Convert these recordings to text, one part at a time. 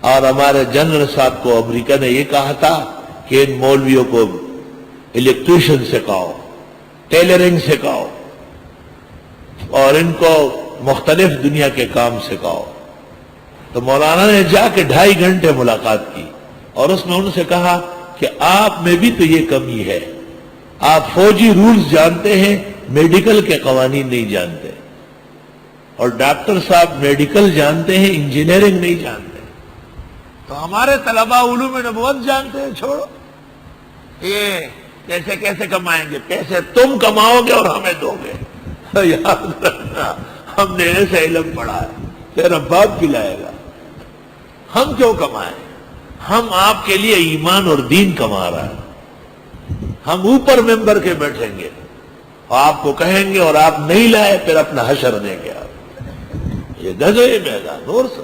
اور ہمارے جنرل صاحب کو امریکہ نے یہ کہا تھا کہ ان مولویوں کو الیکٹریشن سکھاؤ، ٹیلرنگ سکھاؤ، اور ان کو مختلف دنیا کے کام سکھاؤ۔ تو مولانا نے جا کے 2.5 گھنٹے ملاقات کی اور اس میں ان سے کہا کہ آپ میں بھی تو یہ کمی ہے، آپ فوجی رولز جانتے ہیں، میڈیکل کے قوانین نہیں جانتے، اور ڈاکٹر صاحب میڈیکل جانتے ہیں، انجینئرنگ نہیں جانتے۔ تو ہمارے طلباء علوم نبوت جانتے ہیں، چھوڑو، یہ کیسے کیسے کمائیں گے، پیسے تم کماؤ گے اور ہمیں دو گے۔ یاد رکھنا، ہم نے ایسا علم پڑھا ہے تیرا باپ پلائے گا، ہم کیوں کمائیں؟ ہم آپ کے لیے ایمان اور دین کما رہا ہے۔ ہم اوپر ممبر کے بیٹھیں گے اور آپ کو کہیں گے اور آپ نہیں لائے پھر اپنا حشر دیں گے آپ۔ یہ دھجو یہ میدان نور سے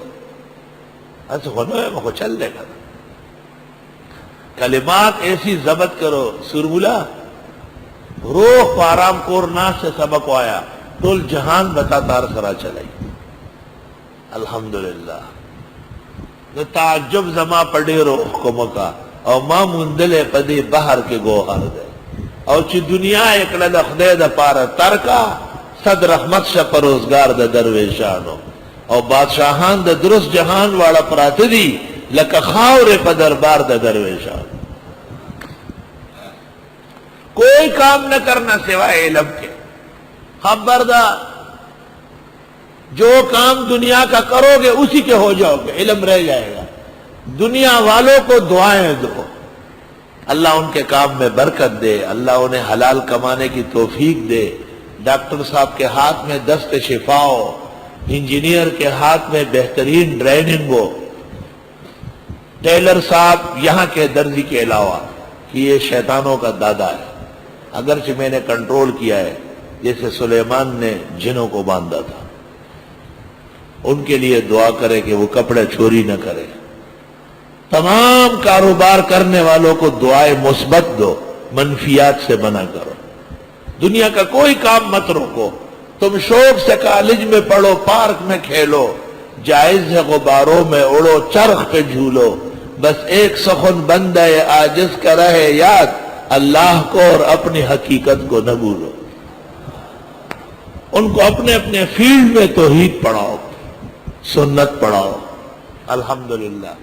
ایسے ہونے میں چل دے گا۔ کلمات ایسی ضبط کرو، سربلا روح پارام کور ناس سے سبق آیا ٹول جہان بتا تار سرا چلائی۔ الحمدللہ نو تعجب زما پڑے روح کو مکا او ما مندلے پدی بحر کے گوہر دے او چی دنیا ایک لدخ دے دا پارا ترکا صد رحمت شا پروزگار دا درویشانو او بادشاہان دا درست جہان والا پرات دی لکا خاور پا دربار دا درویشانو۔ کوئی کام نہ کرنا سوائے علم کے، خبردار جو کام دنیا کا کرو گے اسی کے ہو جاؤ گے، علم رہ جائے گا۔ دنیا والوں کو دعائیں دو، اللہ ان کے کام میں برکت دے، اللہ انہیں حلال کمانے کی توفیق دے۔ ڈاکٹر صاحب کے ہاتھ میں دست شفا ہو، انجینئر کے ہاتھ میں بہترین ٹریننگ ہو، ٹیلر صاحب یہاں کے درزی کے علاوہ کہ یہ شیطانوں کا دادا ہے، اگرچہ میں نے کنٹرول کیا ہے جیسے سلیمان نے جنوں کو باندھا تھا۔ ان کے لیے دعا کرے کہ وہ کپڑے چوری نہ کرے۔ تمام کاروبار کرنے والوں کو دعائے مثبت دو، منفیات سے منع کرو۔ دنیا کا کوئی کام مت روکو، تم شوق سے کالج میں پڑھو، پارک میں کھیلو، جائز ہے غباروں میں اڑو، چرخ پہ جھولو، بس ایک سخن بندہ عاجز کا رہے یاد، اللہ کو اور اپنی حقیقت کو نہ بھولو۔ ان کو اپنے اپنے فیلڈ میں توحید پڑھاؤ، سنت پڑھاؤ۔ الحمدللہ